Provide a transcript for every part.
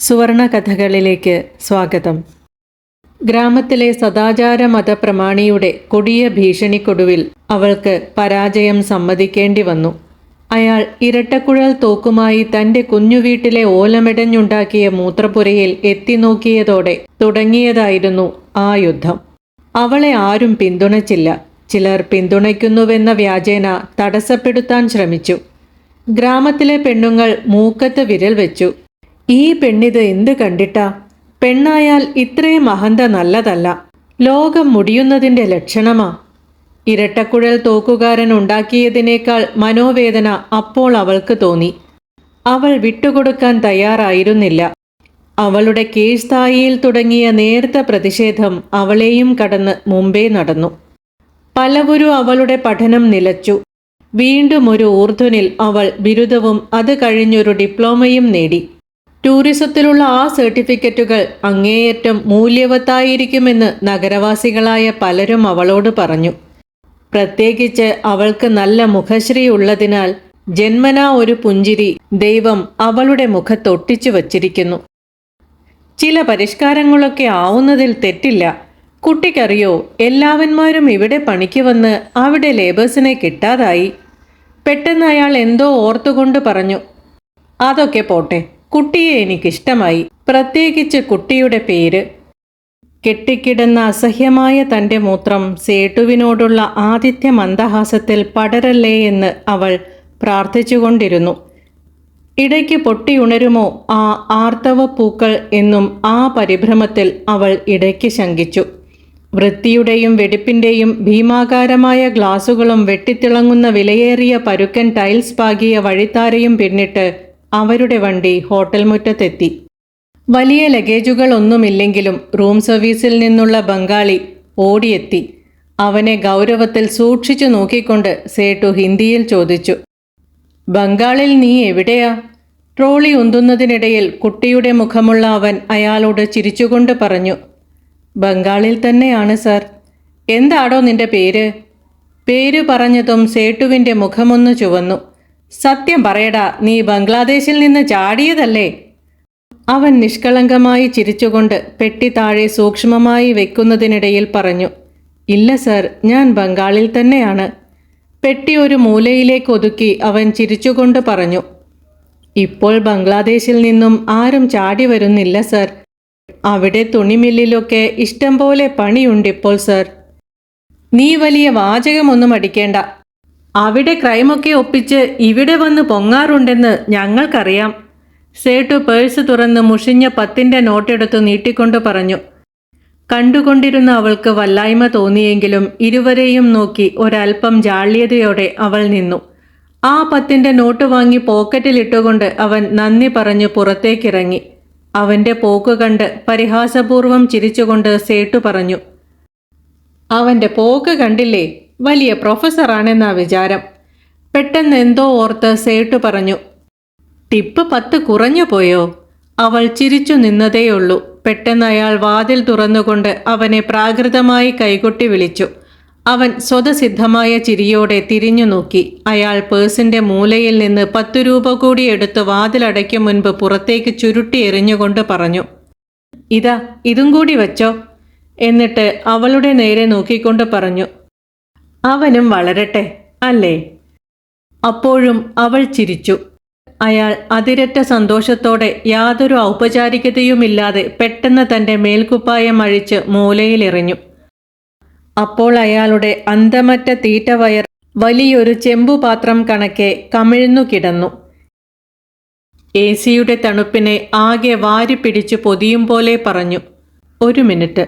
സുവർണ കഥകളിലേക്ക് സ്വാഗതം. ഗ്രാമത്തിലെ സദാചാര മതപ്രമാണിയുടെ കൊടിയ ഭീഷണിക്കൊടുവിൽ അവൾക്ക് പരാജയം സമ്മതിക്കേണ്ടി വന്നു. അയാൾ ഇരട്ടക്കുഴൽ തോക്കുമായി തൻ്റെ കുഞ്ഞുവീട്ടിലെ ഓലമെടഞ്ഞുണ്ടാക്കിയ മൂത്രപ്പുരയിൽ എത്തിനോക്കിയതോടെ തുടങ്ങിയതായിരുന്നു ആ യുദ്ധം. അവളെ ആരും പിന്തുണച്ചില്ല. ചിലർ പിന്തുണയ്ക്കുന്നുവെന്ന വ്യാജേന തടസ്സപ്പെടുത്താൻ ശ്രമിച്ചു. ഗ്രാമത്തിലെ പെണ്ണുങ്ങൾ മൂക്കത്ത് വിരൽ വെച്ചു. ഈ പെണ്ണിത് എന്ത് കണ്ടിട്ടാ? പെണ്ണായാൽ ഇത്രയും അഹന്ത നല്ലതല്ല. ലോകം മുടിയുന്നതിൻ്റെ ലക്ഷണമാ. ഇരട്ടക്കുഴൽ തോക്കുകാരൻ ഉണ്ടാക്കിയതിനേക്കാൾ മനോവേദന അപ്പോൾ അവൾക്ക് തോന്നി. അവൾ വിട്ടുകൊടുക്കാൻ തയ്യാറായിരുന്നില്ല. അവളുടെ കീഴ്സ്ഥായിയിൽ തുടങ്ങിയ നേർത്ത പ്രതിഷേധം അവളെയും കടന്ന് മുമ്പേ നടന്നു. പലവരും അവളുടെ പഠനം നിലച്ചു. വീണ്ടും ഒരു ഊർധ്വനിൽ അവൾ ബിരുദവും അത് കഴിഞ്ഞൊരു ഡിപ്ലോമയും നേടി. ടൂറിസത്തിലുള്ള ആ സർട്ടിഫിക്കറ്റുകൾ അങ്ങേയറ്റം മൂല്യവത്തായിരിക്കുമെന്ന് നഗരവാസികളായ പലരും അവളോട് പറഞ്ഞു. പ്രത്യേകിച്ച് അവൾക്ക് നല്ല മുഖശ്രീ ഉള്ളതിനാൽ ജന്മനാ ഒരു പുഞ്ചിരി ദൈവം അവളുടെ മുഖത്തൊട്ടിച്ചു വച്ചിരിക്കുന്നു. ചില പരിഷ്കാരങ്ങളൊക്കെ ആവുന്നതിൽ തെറ്റില്ല. കുട്ടിക്കറിയോ, എല്ലാവന്മാരും ഇവിടെ പണിക്ക് വന്ന് അവിടെ ലേബേഴ്സിനെ കിട്ടാതായി. പെട്ടെന്ന് അയാൾ എന്തോ ഓർത്തുകൊണ്ട് പറഞ്ഞു, അതൊക്കെ പോട്ടെ, കുട്ടിയെ എനിക്കിഷ്ടമായി, പ്രത്യേകിച്ച് കുട്ടിയുടെ പേര്. കെട്ടിക്കിടന്ന അസഹ്യമായ തൻ്റെ മൂത്രം സേട്ടുവിനോടുള്ള ആദിത്യ മന്ദഹാസത്തിൽ പടരല്ലേ എന്ന് അവൾ പ്രാർത്ഥിച്ചുകൊണ്ടിരുന്നു. ഇടയ്ക്ക് പൊട്ടിയുണരുമോ ആ ആർത്തവ പൂക്കൾ എന്നും ആ പരിഭ്രമത്തിൽ അവൾ ഇടയ്ക്ക് ശങ്കിച്ചു. വൃത്തിയുടെയും വെടിപ്പിൻ്റെയും ഭീമാകാരമായ ഗ്ലാസുകളും വെട്ടിത്തിളങ്ങുന്ന വിലയേറിയ പരുക്കൻ ടൈൽസ് പാകിയ വഴിത്താരയും പിന്നിട്ട് അവരുടെ വണ്ടി ഹോട്ടൽ മുറ്റത്തെത്തി. വലിയ ലഗേജുകളൊന്നുമില്ലെങ്കിലും റൂം സർവീസിൽ നിന്നുള്ള ബംഗാളി ഓടിയെത്തി. അവനെ ഗൗരവത്തിൽ സൂക്ഷിച്ചു നോക്കിക്കൊണ്ട് സേട്ടു ഹിന്ദിയിൽ ചോദിച്ചു, ബംഗാളിൽ നീ എവിടെയാ? ട്രോളി ഉന്തുന്നതിനിടയിൽ കുട്ടിയുടെ മുഖമുള്ള അവൻ അയാളോട് ചിരിച്ചുകൊണ്ട് പറഞ്ഞു, ബംഗാളിൽ തന്നെയാണ് സർ. എന്താടോ നിന്റെ പേര്? പേര് പറഞ്ഞതും സേട്ടുവിൻ്റെ മുഖമൊന്നു ചുവന്നു. സത്യം പറയടാ, നീ ബംഗ്ലാദേശിൽ നിന്ന് ചാടിയതല്ലേ? അവൻ നിഷ്കളങ്കമായി ചിരിച്ചുകൊണ്ട് പെട്ടി താഴെ സൂക്ഷ്മമായി വെക്കുന്നതിനിടയിൽ പറഞ്ഞു, ഇല്ല സർ, ഞാൻ ബംഗാളിൽ തന്നെയാണ്. പെട്ടി ഒരു മൂലയിലേക്ക് ഒതുക്കി അവൻ ചിരിച്ചുകൊണ്ട് പറഞ്ഞു, ഇപ്പോൾ ബംഗ്ലാദേശിൽ നിന്നും ആരും ചാടി വരുന്നില്ല സർ. അവിടെ തുണിമില്ലിലൊക്കെ ഇഷ്ടം പോലെ പണിയുണ്ടിപ്പോൾ സർ. നീ വലിയ വാചകമൊന്നും അടിക്കേണ്ട. അവിടെ ക്രൈമൊക്കെ ഒപ്പിച്ച് ഇവിടെ വന്ന് പൊങ്ങാറുണ്ടെന്ന് ഞങ്ങൾക്കറിയാം. സേട്ടു പേഴ്സ് തുറന്ന് മുഷിഞ്ഞ 10 നോട്ടെടുത്ത് നീട്ടിക്കൊണ്ട് പറഞ്ഞു. കണ്ടുകൊണ്ടിരുന്ന അവൾക്ക് വല്ലായ്മ തോന്നിയെങ്കിലും ഇരുവരെയും നോക്കി ഒരൽപ്പം ജാള്യതയോടെ അവൾ നിന്നു. ആ 10 നോട്ട് വാങ്ങി പോക്കറ്റിലിട്ടുകൊണ്ട് അവൻ നന്ദി പറഞ്ഞു പുറത്തേക്കിറങ്ങി. അവൻ്റെ പോക്ക് കണ്ട് പരിഹാസപൂർവം ചിരിച്ചുകൊണ്ട് സേട്ടു പറഞ്ഞു, അവൻ്റെ പോക്ക് കണ്ടില്ലേ, വലിയ പ്രൊഫസറാണെന്നാ വിചാരം. പെട്ടെന്ന് എന്തോ ഓർത്ത് സേട്ടു പറഞ്ഞു, ടിപ്പ് 10 കുറഞ്ഞു പോയോ? അവൾ ചിരിച്ചു നിന്നതേയുള്ളൂ. പെട്ടെന്ന് അയാൾ വാതിൽ തുറന്നുകൊണ്ട് അവനെ പ്രാകൃതമായി കൈകൊട്ടി വിളിച്ചു. അവൻ സ്വതസിദ്ധമായ ചിരിയോടെ തിരിഞ്ഞു നോക്കി. അയാൾ പേഴ്സിൻ്റെ മൂലയിൽ നിന്ന് 10 രൂപ കൂടി എടുത്ത് വാതിലടയ്ക്കും മുൻപ് പുറത്തേക്ക് ചുരുട്ടി എറിഞ്ഞുകൊണ്ട് പറഞ്ഞു, ഇതാ, ഇതും കൂടി വച്ചോ. എന്നിട്ട് അവളുടെ നേരെ നോക്കിക്കൊണ്ട് പറഞ്ഞു, അവനും വളരട്ടെ അല്ലേ? അപ്പോഴും അവൾ ചിരിച്ചു. അയാൾ അതിരറ്റ സന്തോഷത്തോടെ യാതൊരു ഔപചാരികതയുമില്ലാതെ പെട്ടെന്ന് തൻ്റെ മേൽക്കുപ്പായം അഴിച്ച് മൂലയിലെറിഞ്ഞു. അപ്പോൾ അയാളുടെ അന്തമറ്റ തീറ്റവയർ വലിയൊരു ചെമ്പുപാത്രം കണക്കെ കമിഴ്ന്നു കിടന്നു. AC-യുടെ തണുപ്പിനെ ആകെ വാരിപ്പിടിച്ചു പൊതിയും പോലെ പറഞ്ഞു, 1 മിനിറ്റ്.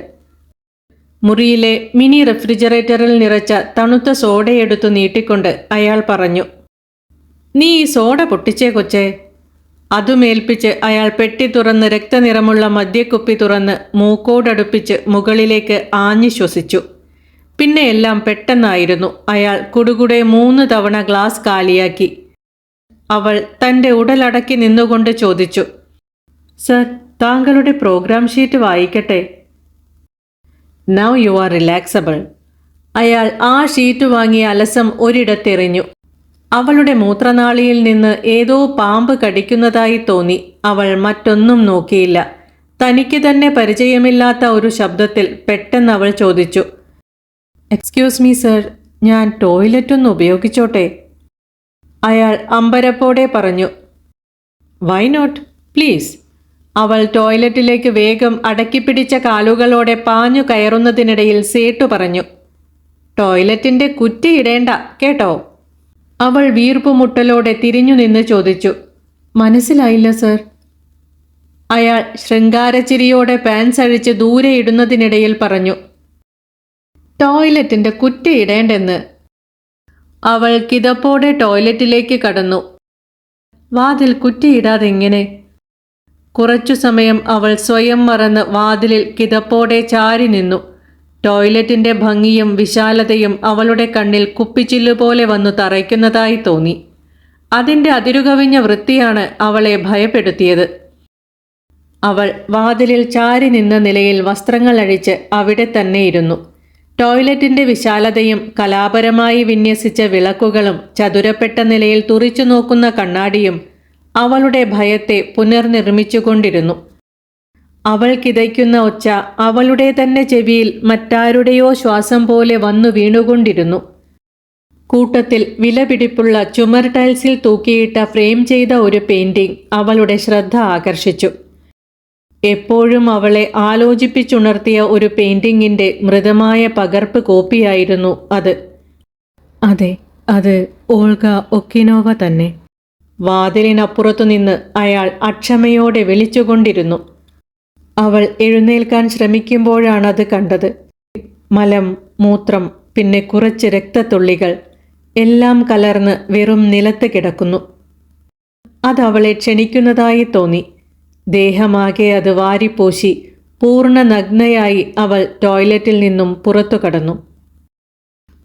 മുറിയിലെ മിനി റെഫ്രിജറേറ്ററിൽ നിറച്ച തണുത്ത സോഡയെടുത്തു നീട്ടിക്കൊണ്ട് അയാൾ പറഞ്ഞു, നീ ഈ സോഡ പൊട്ടിച്ചേ കൊച്ചേ. അതുമേൽപ്പിച്ച് അയാൾ പെട്ടി തുറന്ന് രക്തനിറമുള്ള മദ്യക്കുപ്പി തുറന്ന് മൂക്കോടടുപ്പിച്ച് മുകളിലേക്ക് ആഞ്ഞു ശ്വസിച്ചു. പിന്നെ എല്ലാം പെട്ടെന്നായിരുന്നു. അയാൾ കുടുകുടെ 3 തവണ ഗ്ലാസ് കാലിയാക്കി. അവൾ തൻ്റെ ഉടലടക്കി നിന്നുകൊണ്ട് ചോദിച്ചു, സർ, താങ്കളുടെ പ്രോഗ്രാം ഷീറ്റ് വായിക്കട്ടെ. Now you are relaxable. അയാൾ ആ ഷീറ്റ് വാങ്ങി അലസം ഒരിടത്തെറിഞ്ഞു. അവളുടെ മൂത്രനാളിയിൽ നിന്ന് ഏതോ പാമ്പ് കടിക്കുന്നതായി തോന്നി. അവൾ മറ്റൊന്നും നോക്കിയില്ല. തനിക്ക് തന്നെ പരിചയമില്ലാത്ത ഒരു ശബ്ദത്തിൽ പെട്ടെന്ന് അവൾ ചോദിച്ചു, എക്സ്ക്യൂസ് മീ സർ, ഞാൻ ടോയ്ലറ്റൊന്ന് ഉപയോഗിച്ചോട്ടെ? അയാൾ അമ്പരപ്പോടെ പറഞ്ഞു, വൈ നോട്ട്, പ്ലീസ്. അവൾ ടോയ്ലറ്റിലേക്ക് വേഗം അടക്കിപ്പിടിച്ച കാലുകളോടെ പാഞ്ഞു കയറുന്നതിനിടയിൽ സേട്ടു പറഞ്ഞു, ടോയ്ലറ്റിന്റെ കുറ്റിയിടേണ്ട കേട്ടോ. അവൾ വീർപ്പുമുട്ടലോടെ തിരിഞ്ഞു നിന്ന് ചോദിച്ചു, മനസ്സിലായില്ല സർ. അയാൾ ശൃംഗാരച്ചിരിയോടെ പാൻസ് അഴിച്ച് ദൂരെ ഇടുന്നതിനിടയിൽ പറഞ്ഞു, ടോയ്ലറ്റിന്റെ കുറ്റിയിടേണ്ടെന്ന്. അവൾ കിതപ്പോടെ ടോയ്ലറ്റിലേക്ക് കടന്നു. വാതിൽ കുറ്റിയിടാതെങ്ങനെ? കുറച്ചു സമയം അവൾ സ്വയം മറന്ന് വാതിലിൽ കിതപ്പോടെ ചാരി നിന്നു. ടോയ്ലറ്റിന്റെ ഭംഗിയും വിശാലതയും അവളുടെ കണ്ണിൽ കുപ്പിച്ചില്ലുപോലെ വന്നു തറയ്ക്കുന്നതായി തോന്നി. അതിൻ്റെ അതിരുകവിഞ്ഞ വൃത്തിയാണ് അവളെ ഭയപ്പെടുത്തിയത്. അവൾ വാതിലിൽ ചാരി നിന്ന നിലയിൽ വസ്ത്രങ്ങൾ അഴിച്ച് അവിടെ തന്നെ ഇരുന്നു. ടോയ്ലറ്റിന്റെ വിശാലതയും കലാപരമായി വിന്യസിച്ച വിളക്കുകളും ചതുരപ്പെട്ട നിലയിൽ തുറിച്ചു നോക്കുന്ന കണ്ണാടിയും അവളുടെ ഭയത്തെ പുനർനിർമ്മിച്ചുകൊണ്ടിരുന്നു. അവൾ കിതയ്ക്കുന്ന ഒച്ച അവളുടെ തന്നെ ചെവിയിൽ മറ്റാരുടെയോ ശ്വാസം പോലെ വന്നു വീണുകൊണ്ടിരുന്നു. കൂട്ടത്തിൽ വിലപിടിപ്പുള്ള ചുമർ ടൈൽസിൽ തൂക്കിയിട്ട ഫ്രെയിം ചെയ്ത ഒരു പെയിന്റിംഗ് അവളുടെ ശ്രദ്ധ ആകർഷിച്ചു. എപ്പോഴും അവളെ ആലോചിപ്പിച്ചുണർത്തിയ ഒരു പെയിന്റിങ്ങിന്റെ മൃദമായ പകർപ്പ് കോപ്പിയായിരുന്നു അത്. അതെ, അത് ഓൾഗ ഒക്കിനോവ തന്നെ. വാതിലിനപ്പുറത്തുനിന്ന് അയാൾ അക്ഷമയോടെ വിളിച്ചുകൊണ്ടിരുന്നു. അവൾ എഴുന്നേൽക്കാൻ ശ്രമിക്കുമ്പോഴാണത് കണ്ടത്. മലം, മൂത്രം, പിന്നെ കുറച്ച് രക്തത്തുള്ളികൾ എല്ലാം കലർന്ന് വെറും നിലത്ത് കിടക്കുന്നു. അതവളെ ക്ഷണിക്കുന്നതായി തോന്നി. ദേഹമാകെ അത് വാരിപ്പോശി പൂർണ്ണ നഗ്നയായി അവൾ ടോയ്ലറ്റിൽ നിന്നും പുറത്തു കടന്നു.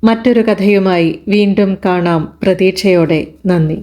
മറ്റൊരു കഥയുമായി വീണ്ടും കാണാം. പ്രതീക്ഷയോടെ. നന്ദി.